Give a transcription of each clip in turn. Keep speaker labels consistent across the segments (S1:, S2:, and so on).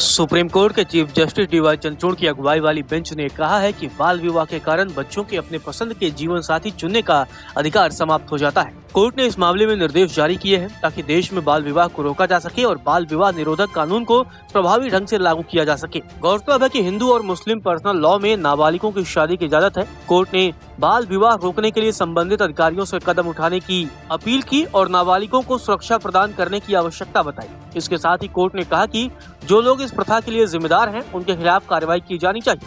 S1: Supreme court के chief justice D.Y.. Chandrachud की अगुवाई वाली बेंच ने कहा है कि बाल विवाह के कारण बच्चों के अपने पसंद के जीवन साथी चुनने का अधिकार समाप्त हो जाता है। कोर्ट ने इस मामले में निर्देश जारी किए हैं ताकि देश में बाल विवाह को रोका जा सके और बाल विवाह निरोधक कानून को प्रभावी ढंग से लागू किया जा सके। गौरतलब है कि हिंदू और मुस्लिम पर्सनल लॉ में नाबालिगों की शादी की इजाजत है। कोर्ट ने बाल विवाह रोकने के लिए संबंधित अधिकारियों से कदम उठाने की अपील की और नाबालिगों को सुरक्षा प्रदान करने की आवश्यकता बताई। इसके साथ ही कोर्ट ने कहा कि जो लोग इस प्रथा के लिए जिम्मेदार हैं, उनके खिलाफ कार्रवाई की जानी चाहिए।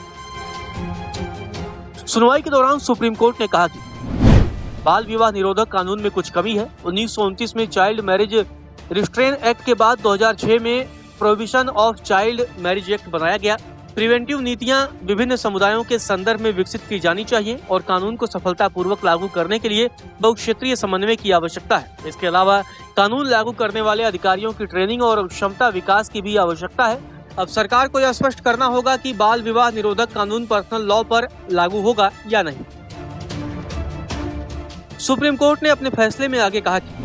S1: सुनवाई के दौरान सुप्रीम कोर्ट ने कहा कि बाल विवाह निरोधक कानून में कुछ कमी है। 1929 में चाइल्ड मैरिज रिस्ट्रेन एक्ट के बाद 2006 में prohibition of child marriage act बनाया गया। प्रिवेंटिव नीतियां विभिन्न समुदायों के संदर्भ में विकसित की जानी चाहिए और कानून को सफलतापूर्वक लागू करने के लिए बहुक्षेत्रीय समन्वय की आवश्यकता है। इसके अलावा कानून लागू करने वाले अधिकारियों की ट्रेनिंग और क्षमता विकास की भी आवश्यकता है। अब सरकार को यह स्पष्ट करना होगा कि बाल विवाह निरोधक कानून पर्सनल लॉ पर लागू होगा या नहीं। सुप्रीम कोर्ट ने अपने फैसले में आगे कहा कि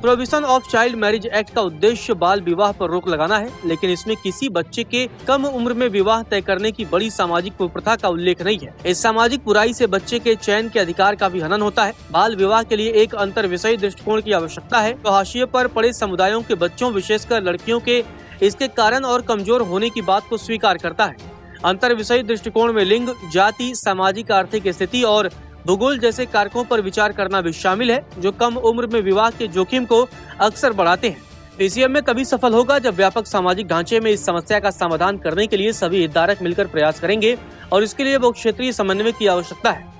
S1: prohibition of child marriage act का उद्देश्य बाल विवाह पर रोक लगाना है, लेकिन इसमें किसी बच्चे के कम उम्र में विवाह तय करने की बड़ी सामाजिक कुप्रथा का उल्लेख नहीं है। इस सामाजिक बुराई से बच्चे के चयन के अधिकार का भी हनन होता है। बाल विवाह के लिए एक अंतर विषयी दृष्टिकोण की आवश्यकता है तो हाशिए पर पड़े समुदायों के बच्चों, विशेषकर लड़कियों के इसके कारण और कमजोर होने की बात को स्वीकार करता है। अंतर विषयी दृष्टिकोण में लिंग, जाति, सामाजिक आर्थिक स्थिति और भूगोल जैसे कारकों पर विचार करना भी शामिल है, जो कम उम्र में विवाह के जोखिम को अक्सर बढ़ाते हैं। पीसीएम में तभी सफल होगा जब व्यापक सामाजिक ढांचे में इस समस्या का समाधान करने के लिए सभी हितधारक मिलकर प्रयास करेंगे और इसके लिए बहुक्षेत्रीय समन्वय की आवश्यकता है।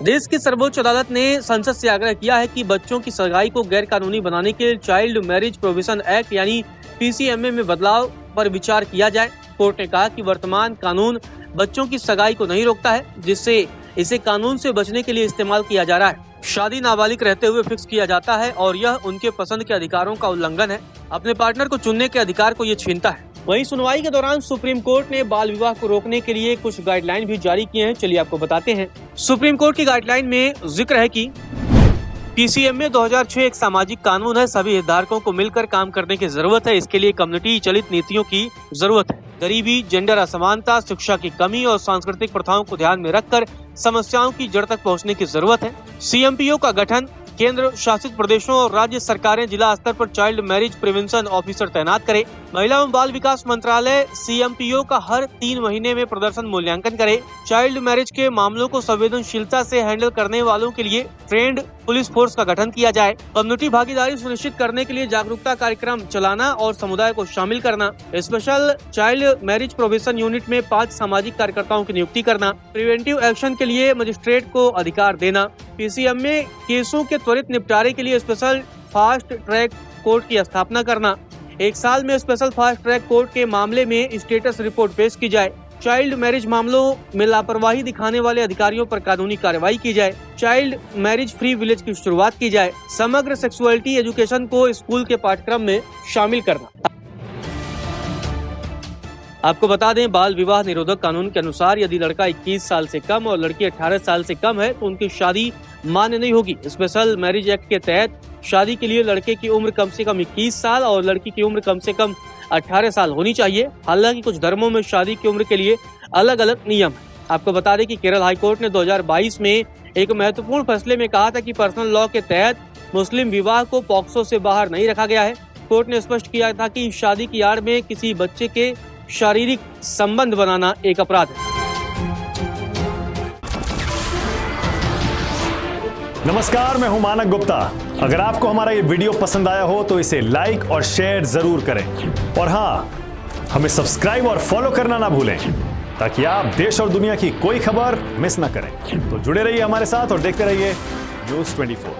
S1: देश की सर्वोच्च अदालत ने संसद से आग्रह किया है कि बच्चों की सगाई को गैर कानूनी बनाने के चाइल्ड मैरिज प्रोहिबिशन एक्ट यानी पीसीएमए में बदलाव पर विचार किया जाए। कोर्ट ने कहा कि वर्तमान कानून बच्चों की सगाई को नहीं रोकता है, जिससे इसे कानून से बचने के लिए इस्तेमाल किया जा रहा है। शादी नाबालिग रहते हुए फिक्स किया जाता है और यह उनके पसंद के अधिकारों का उल्लंघन है। अपने पार्टनर को चुनने के अधिकार को ये छीनता है। वहीं सुनवाई के दौरान सुप्रीम कोर्ट ने बाल विवाह को रोकने के लिए कुछ गाइडलाइन भी जारी किए हैं। चलिए आपको बताते हैं। सुप्रीम कोर्ट की गाइडलाइन में जिक्र है कि पीसीएमए 2006 एक सामाजिक कानून है। सभी हितधारकों को मिलकर काम करने की जरूरत है। इसके लिए कम्युनिटी चलित नीतियों की जरूरत है। गरीबी, जेंडर असमानता, शिक्षा की कमी और सांस्कृतिक प्रथाओं को ध्यान में रखकर समस्याओं की जड़ तक पहुंचने की जरूरत है। सीएमपीओ का गठन, केंद्र शासित प्रदेशों और राज्य सरकारें जिला स्तर पर चाइल्ड मैरिज प्रिवेंशन ऑफिसर तैनात करें। महिला एवं बाल विकास मंत्रालय सीएमपीओ का हर 3 महीने में प्रदर्शन मूल्यांकन करे। चाइल्ड मैरिज के मामलों को संवेदनशीलता से हैंडल करने वालों के लिए ट्रेंड पुलिस फोर्स का गठन किया जाए। कम्युनिटी भागीदारी सुनिश्चित करने के लिए जागरूकता कार्यक्रम चलाना और समुदाय को शामिल करना। Special child marriage prohibition unit में 5 सामाजिक कार्यकर्ताओं की नियुक्ति करना। प्रिवेंटिव एक्शन के लिए मजिस्ट्रेट को अधिकार देना। पीसीएमए केसों के त्वरित निपटारे के लिए स्पेशल फास्ट ट्रैक कोर्ट की स्थापना करना। 1 साल में स्पेशल फास्ट ट्रैक कोर्ट के मामले में स्टेटस रिपोर्ट पेश की जाए। चाइल्ड मैरिज मामलों में लापरवाही दिखाने वाले अधिकारियों पर कानूनी कार्रवाई की जाए। चाइल्ड मैरिज फ्री विलेज की शुरुआत की जाए। समग्र सेक्सुअलिटी एजुकेशन को स्कूल के पाठ्यक्रम में शामिल करना। आपको बता दें, बाल विवाह निरोधक कानून के अनुसार यदि लड़का 21 साल से कम और लड़की 18 साल से कम है तो उनकी शादी मान्य नहीं होगी। स्पेशल मैरिज एक्ट के तहत शादी के लिए लड़के की उम्र कम से कम 21 साल और लड़की की उम्र कम से कम 18 साल होनी चाहिए। हालांकि कुछ धर्मों में शादी की उम्र के लिए अलग अलग नियम है। आपको बता दें कि केरल हाईकोर्ट ने 2022 में एक महत्वपूर्ण फैसले में कहा था कि पर्सनल लॉ के तहत मुस्लिम विवाह को पॉक्सो से बाहर नहीं रखा गया है। कोर्ट ने स्पष्ट किया था कि शादी की आड़ में किसी बच्चे के शारीरिक संबंध बनाना एक अपराध है।
S2: नमस्कार, मैं हूं मानक गुप्ता। अगर आपको हमारा ये वीडियो पसंद आया हो तो इसे लाइक और शेयर जरूर करें और हाँ, हमें सब्सक्राइब और फॉलो करना ना भूलें ताकि आप देश और दुनिया की कोई खबर मिस ना करें। तो जुड़े रहिए हमारे साथ और देखते रहिए न्यूज़ 24।